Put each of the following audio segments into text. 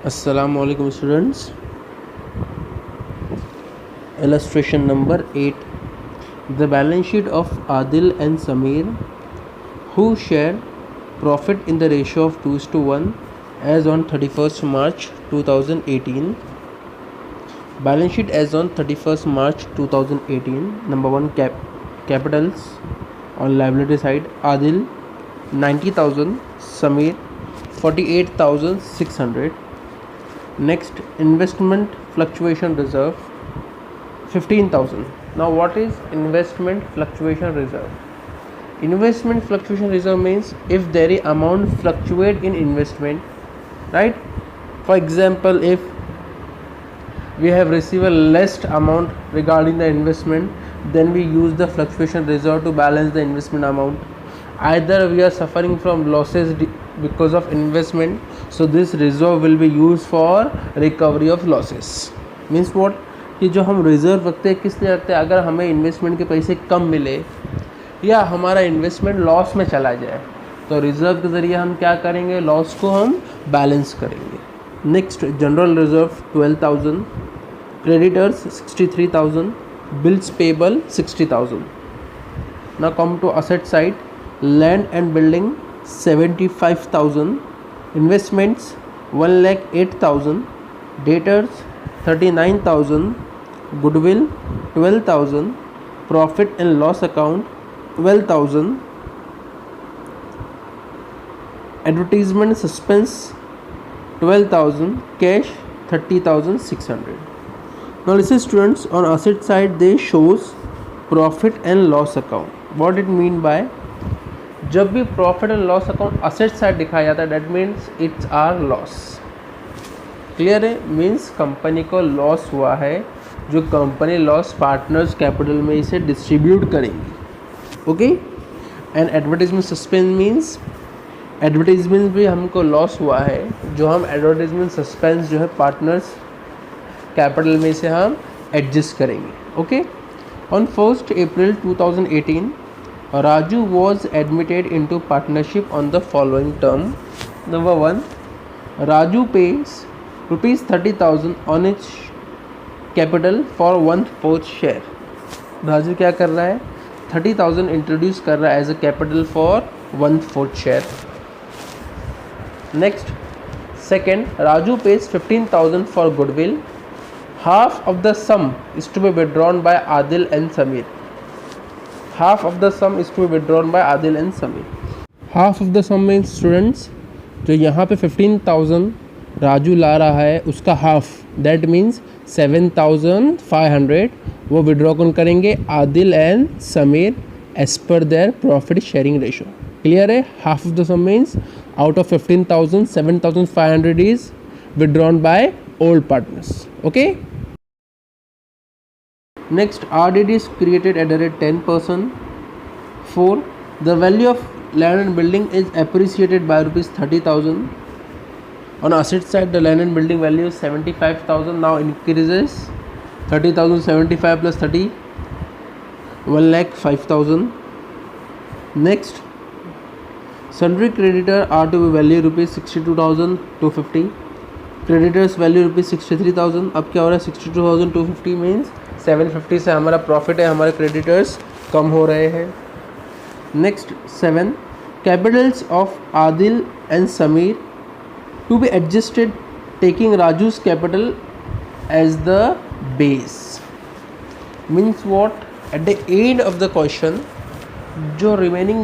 Assalamualaikum students. Illustration number 8. The balance sheet of Adil and Samir, who share profit in the ratio of 2:1 as on 31st March 2018. Balance sheet as on 31st March 2018. Number 1, capitals on liability side. Adil 90,000, Samir 48,600. Next, investment fluctuation reserve 15,000. Now what is investment fluctuation reserve? Investment fluctuation reserve means if there is amount fluctuate in investment, right? For example, if we have received a less amount regarding the investment, then we use the fluctuation reserve to balance the investment amount. Either we are suffering from losses because of investment, so this reserve will be used for recovery of losses. Means what, कि जो हम reserve रखते हैं किस लिए रखते हैं? अगर हमें इन्वेस्टमेंट के पैसे कम मिले या हमारा इन्वेस्टमेंट लॉस में चला जाए, तो रिज़र्व के ज़रिए हम क्या करेंगे? लॉस को हम बैलेंस करेंगे. Next, general reserve 12,000, creditors 63,000, bills payable 60,000. Now come to asset side. Land and building 75,000, investments 1,08,000, debtors 39,000, goodwill 12,000, profit and loss account 12,000, advertisement suspense 12,000, cash 30,600. Now listen students, on asset side they shows profit and loss account. What it mean by, जब भी profit and loss account asset side दिखाया जाता है, that means it's are loss. Clear है? Means company को loss हुआ है, जो कंपनी लॉस पार्टनर्स कैपिटल में इसे डिस्ट्रीब्यूट करेंगी. Okay. And advertisement suspense means advertisement भी हमको लॉस हुआ है, जो हम एडवर्टीजमेंट सस्पेंस जो है पार्टनर्स कैपिटल में इसे हम एडजस्ट करेंगे. Okay. On 1st April 2018, Raju was admitted into partnership on the following term. Number 1, Raju pays rupees 30,000 on its capital for 1/4 share. Raju क्या कर रहा है? 30,000 इंट्रोड्यूस कर रहा है as a capital for 1/4 share. Next, second, Raju pays 15,000 for goodwill. Half of the sum is to be withdrawn by Adil and Sameer. Half of the sum is to be withdrawn by Adil and Sameer. Half of the sum means students, जो यहाँ पे 15,000 राजू ला रहा है उसका half, that means 7,500 वो withdraw कौन करेंगे? Adil and Sameer as per their profit sharing ratio. Clear है? Half of the sum means out of 15,000 7,500 is withdrawn by old partners. Okay. Next, RDD is created at the rate 10%. 4, the value of land and building is appreciated by rupees 30,000. On asset side, the land and building value is 75,000, now increases 30,000, 75 plus 30, 1,05,000. Next, sundry creditor are to be value rupees 62,250. Creditors value rupees 63,000. अब क्या हो रहा है? 62,250 means 750 से हमारा profit है, हमारे creditors कम हो रहे हैं. Next, 7, Capitals of Adil and Sameer to be adjusted taking Raju's capital as the base. Means what? At the end of the question, जो remaining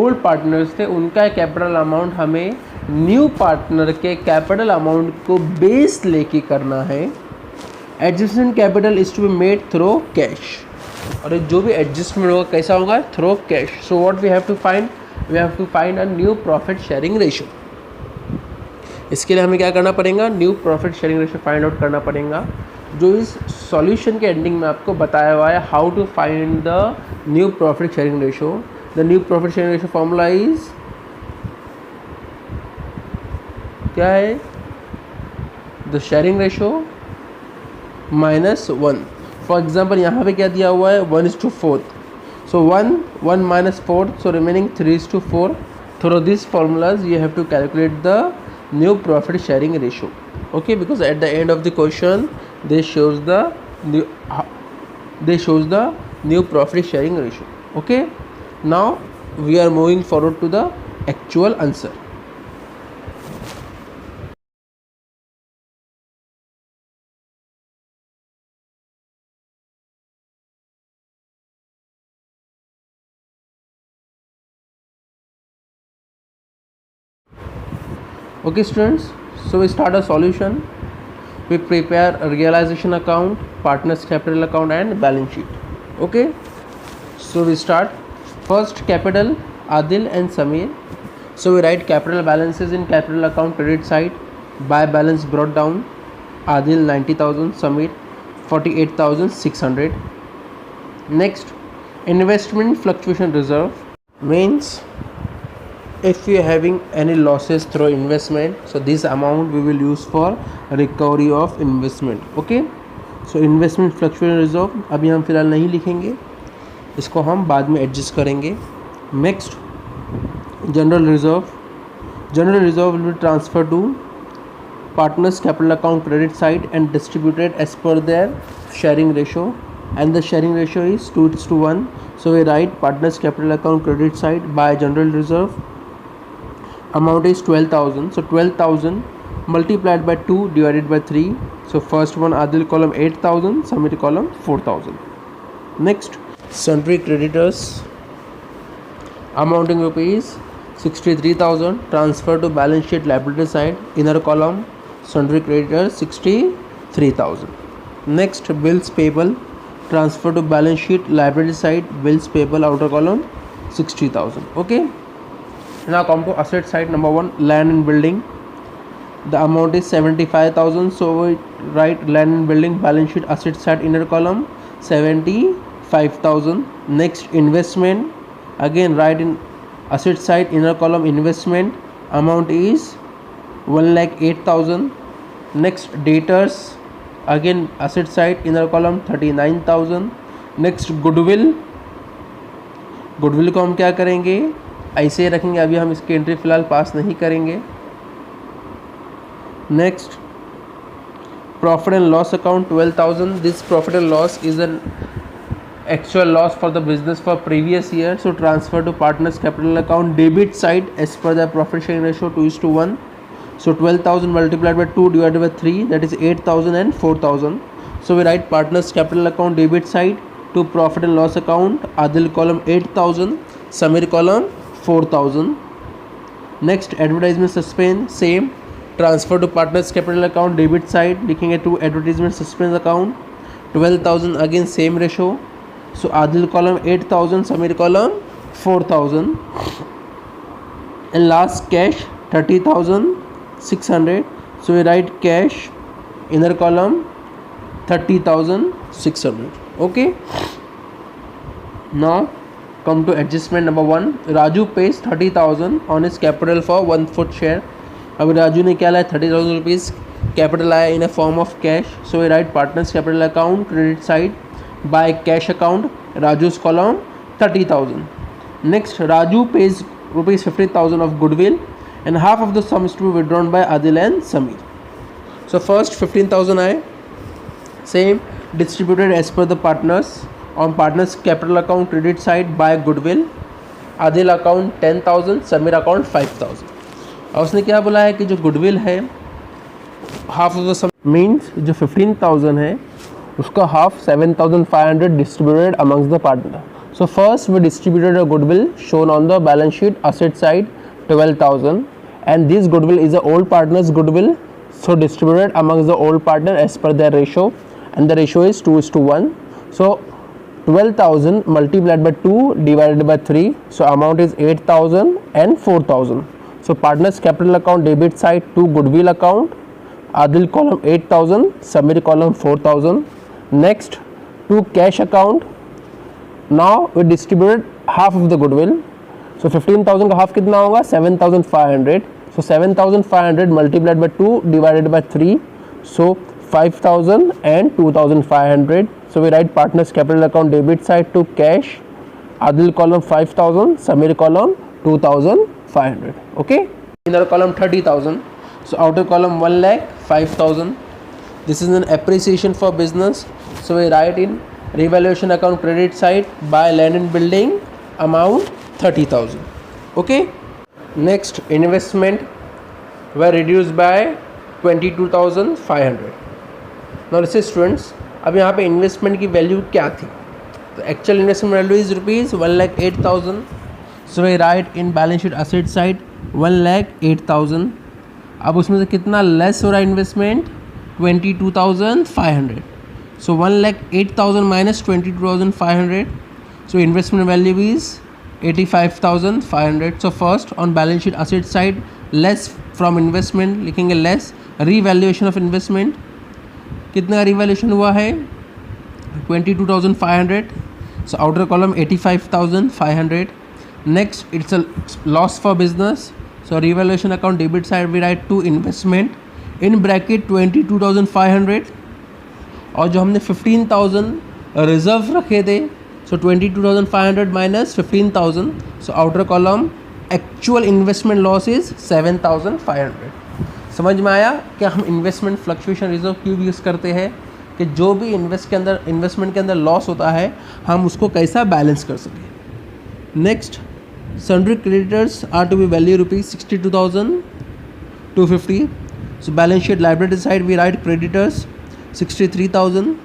old partners थे उनका कैपिटल अमाउंट हमें न्यू पार्टनर के कैपिटल अमाउंट को base लेके करना है. Adjustment capital is to be made through cash, और जो भी एडजस्टमेंट होगा कैसा होगा? Through cash. So what we have to find? We have to find a new profit sharing ratio. इसके लिए हमें क्या करना पड़ेगा? New profit sharing ratio find out करना पड़ेगा, जो इस सॉल्यूशन के एंडिंग में आपको बताया हुआ है how to find the new profit sharing ratio. The new profit sharing ratio formula is क्या है? The sharing ratio -1. For example यहाँ पे क्या दिया हुआ है? 1:4. सो 1 minus 4, so remaining 3:4. Through these formulas you have to calculate the new profit sharing ratio. okay, because at the end of the question they shows the new profit sharing ratio. Okay, now we are moving forward to the actual answer. Okay students, so we start a solution. We prepare a realization account, partners capital account and balance sheet. Okay, so we start. First capital, Adil and Samir. So we write capital balances in capital account credit side. By balance brought down, Adil 90,000, Samir 48,600. Next, investment fluctuation reserve means if we are having any losses through investment, so this amount we will use for recovery of investment. Okay, so investment fluctuation reserve अभी हम फिलहाल नहीं लिखेंगे, इसको हम बाद में adjust करेंगे. Next, general reserve will be transferred to partners capital account credit side and distributed as per their sharing ratio, and the sharing ratio is 2:1. So we write partners capital account credit side by general reserve, amount is 12,000. So 12,000 multiplied by 2 divided by 3. So first one Adil column 8,000, Samir column 4,000. Next, sundry creditors amounting rupees 63,000 transfer to balance sheet liability side, inner column sundry creditors 63,000. Next, bills payable transfer to balance sheet liability side, bills payable outer column 60,000. Okay, now come to asset side. Number 1, land and building. The amount is 75,000. So we write land and building balance sheet asset side, inner column 75,000. Next, investment, again write in asset side, inner column investment, amount is 1,08,000. Next, debtors, again asset side, inner column 39,000. Next, goodwill को हम क्या करेंगे, ऐसे रखेंगे, अभी हम इसकी entry फिलहाल पास नहीं करेंगे. Next, profit and loss account 12,000. This profit and loss is an actual loss for the business for previous year, so transfer to partners capital account debit side as per the profit sharing ratio 2:1. So 12,000 multiplied by 2 divided by 3, that is 8,000 and 4,000. So we write partners capital account debit side to profit and loss account, Adil column 8,000, Samir column 4,000. Next, advertisement suspense, same, transfer to partners capital account debit side, लिखेंगे to advertisement suspense account 12,000, again same ratio. So Adil column 8,000, Samir column 4,000. And last, cash 30,600. So we write cash, inner column 30,600. Okay, now come to adjustment. Number 1, Raju pays 30,000 on his capital for 1/4 share. अब राजू ने क्या लाया, 30,000 rupees capital आया in a form of cash. So we write partners capital account credit side by cash account, Raju's column 30,000. Next, Raju pays rupees 50,000 of goodwill and half of the sum is to be withdrawn by Adil and Samir. So first 15,000 आए, same distributed as per the partners on partners capital account credit side by goodwill, Adil account 10,000, Samir account 5,000. और उसने क्या बोला है कि जो goodwill है half of the sum means जो 15,000 है उसका half 7,500 distributed amongst the partner. So first we distributed a goodwill shown on the balance sheet asset side 12,000, and this goodwill is the old partner's goodwill, so distributed amongst the old partner as per their ratio, and the ratio is 2:1. So 12,000 multiplied by 2 divided by 3, so amount is 8,000 and 4,000. So partners capital account debit side to goodwill account, Adil column 8,000, Samir column 4,000. Next, to cash account, now we distributed half of the goodwill. So 15,000 का half कितना होगा, 7,500. So 7,500 multiplied by 2 divided by 3, so 5,000 and 2,500. So we write partners capital account debit side to cash, Adil column 5,000, Samir column 2,500. Okay, inner column 30,000. So outer column 1,05,000. This is an appreciation for business. So we write in revaluation account credit side, buy land and building, amount 30,000. Okay. Next, investment were reduced by 22,500. Now listen students, अब यहाँ पे investment की value क्या थी? तो actual investment value is rupees 1,08,000. So we write in balance sheet asset side 1,08,000. अब उसमें से कितना लेस हो रहा है investment? 22,500. So 1,08,000 minus 22,500. So investment value is 85,500. So first on balance sheet asset side, less from investment लिखेंगे less revaluation of investment. कितना revaluation हुआ है? 22,500. So outer column 85,500. Next it's a loss for business. So revaluation account debit side we write to investment in bracket 22,500. और जो हमने 15,000 reserve रखे थे, so 22,500 minus 15,000. So outer column actual investment loss is 7,500. समझ में आया कि हम इन्वेस्टमेंट फ्लक्चुएशन रिजर्व क्यों यूज़ करते हैं, कि जो भी इन्वेस्टमेंट के अंदर लॉस होता है हम उसको कैसा बैलेंस कर सकें. Next, sundry creditors are to be value rupees 62,250. So balance sheet liability side we write creditors 63,000.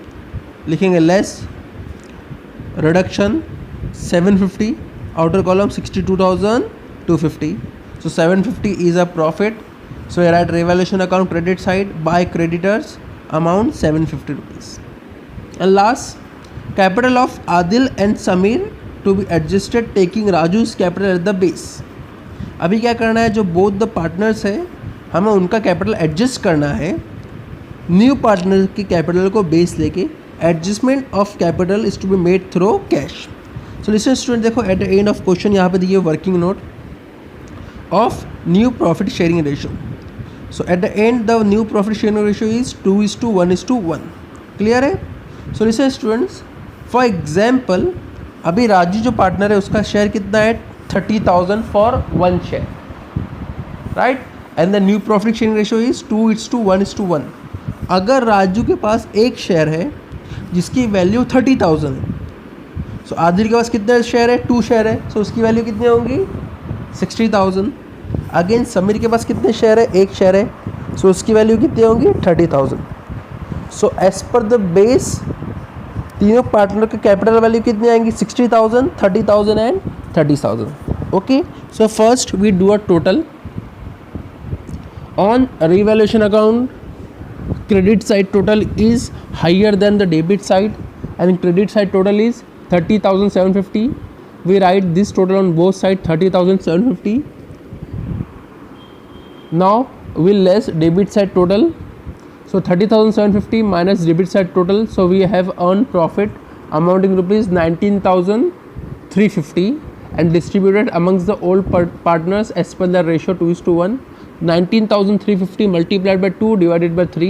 लिखेंगे less reduction 750. outer column 62,250. so 750 is a profit. So I write revaluation account credit side, buy creditors, amount 750 rupees. And last, capital of Adil and Samir to be adjusted taking Raju's capital at the base. अभी क्या करना है, जो both the partners है हमें उनका capital adjust करना है न्यू पार्टनर की कैपिटल को बेस लेके. Adjustment of capital is to be made through cash. So listen student, देखो at the end of question यहाँ पे दिए working note of new profit sharing ratio. So at the end the new profit sharing ratio is 2:1:1. Clear है? So listen students, for example अभी राजू जो partner है उसका share कितना है? 30,000 for 1 share, right? And the new profit sharing ratio is 2:1:1. अगर राजू के पास एक शेयर है जिसकी वैल्यू 30,000 है, सो आदिल के पास कितने शेयर है? 2 शेयर है, सो उसकी वैल्यू कितनी होंगी? 60,000. अगेन समीर के पास कितने शेयर है? 1 शेयर है, सो उसकी वैल्यू कितनी होंगी? 30,000. So as per the base तीनों पार्टनर के कैपिटल वैल्यू कितनी आएंगी? 60,000, 30,000 and 30,000. Okay, so first we do a total on revaluation account. Credit side total is higher than the debit side and credit side total is 30,750. We write this total on both sides 30,750. Now we'll less debit side total. So 30,750 minus debit side total. So we have earned profit amounting rupees 19,350 and distributed amongst the old partners as per the ratio 2:1. 19,350 multiplied by 2 divided by 3.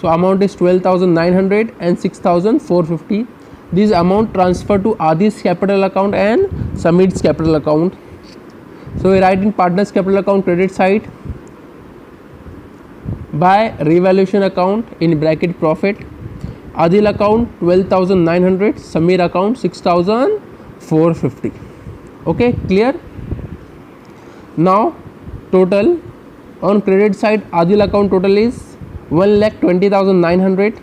So amount is 12,900 and 6,450. This amount transferred to Adi's capital account and Samir's capital account. So we write in partners capital account credit side by revaluation account in bracket profit. Adil account 12,900, Samir account 6,450. Okay, clear? Now total on credit side, Adil account total is 1,20,900.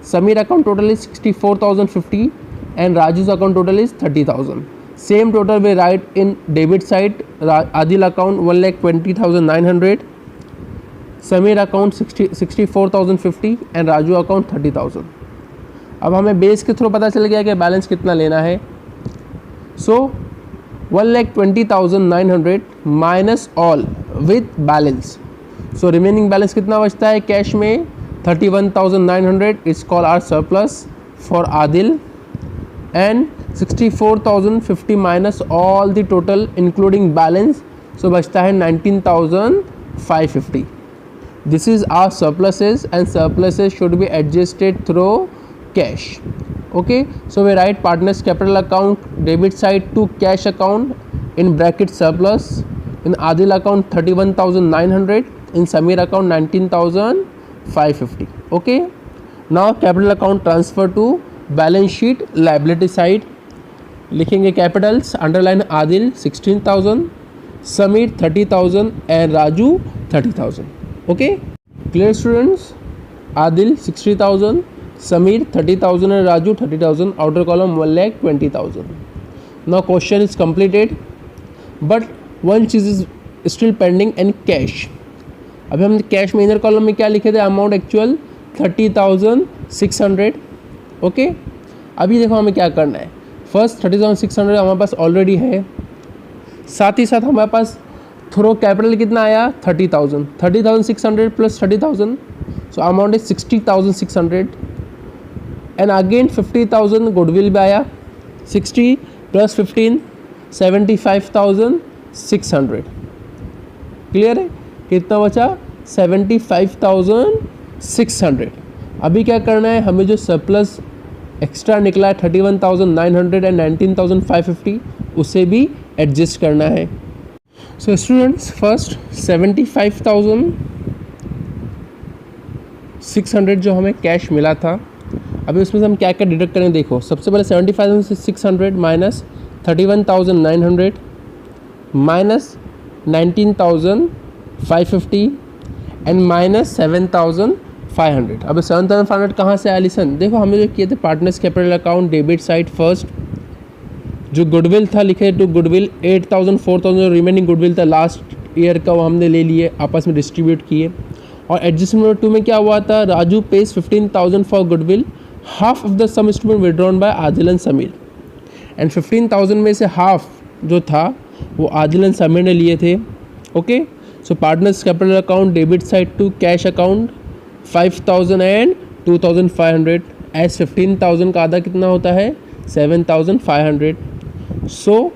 Samir account total is 64,050 and Raju's account total is 30,000. Same total we write in debit side. Adil account 1,20,900, Samir account 64,050 and Raju account 30,000. अब हमें base के through पता चल गया कि balance कितना लेना है. So 1,20,900 minus all with balance. So remaining balance कितना बचता है कैश में? 31,900 is call our surplus for Adil and 64,050 minus all the total including balance. So बचता है 19,550. This is our surpluses and surpluses should be adjusted through cash. Okay, so we write partners capital account debit side to cash account in bracket surplus. In Adil account 31,900, in Samir account 19,550. Okay, now capital account transfer to balance sheet liability side. लिखेंगे Capitals, underline Adil 16,000, Sameer 30,000 and Raju 30,000. Okay, clear students? Adil 60,000, Sameer 30,000 and Raju 30,000. Outer column 1,20,000. Now question is completed, but one cheese is still pending and cash. अभी हम cash में inner column में क्या लिखे थे? Amount actual 30,600. Okay, अभी देखो हमें क्या करना है. फर्स्ट 30,600 हमारे पास ऑलरेडी है, साथ ही साथ हमारे पास थ्रो कैपिटल कितना आया? 30,000. 30,600 plus 30,000, so amount is 60,600. And again 50,000 goodwill भी आया. 60 प्लस 15 75,600. क्लियर है? कितना बचा? 75,600. अभी क्या करना है? हमें जो सरप्लस एक्स्ट्रा निकला है 31,900 एंड 19,550, उसे भी एडजस्ट करना है. सो स्टूडेंट्स, फर्स्ट 75,600 जो हमें कैश मिला था, अभी उसमें से हम क्या क्या डिडक्ट करें देखो. सबसे पहले 75,600 माइनस 31,900 माइनस 19,550 एंड माइनस 7,500. अब 7,500 कहाँ से आया? लिसन, देखो हमें जो किए थे partners capital account debit side. First जो गुडविल था लिखे टू गुडविल 8,000 4,000 रिमेनिंग गुडविल था लास्ट ईयर का, वो हमने ले लिए, आपस में डिस्ट्रीब्यूट किए. और एडजस्टमेंट नंबर 2 में क्या हुआ था? Raju pays 15,000 for goodwill, half of the sum is to be withdrawn by Adil and Sameer. And 15,000 में से हाफ जो था वो आदिल एंड समीर ने लिए थे. Okay, so partners capital account debit side to cash account 5,000 and 2,500. As 15,000 का आधा कितना होता है? 7,500. So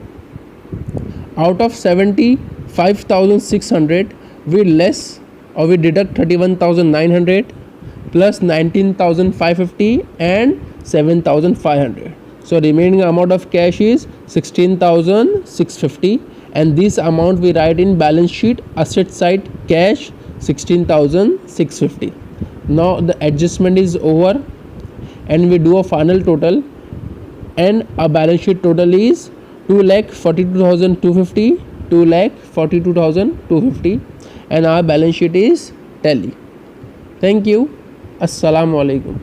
out of 75,600 we less or we deduct 31,900 plus 19,550 and 7,500. So remaining amount of cash is 16,650, and this amount we write in balance sheet asset side cash 16,650. Now the adjustment is over and we do a final total, and our balance sheet total is 2,42,250, 2,42,250. And our balance sheet is tally. Thank you. Assalamu alaikum.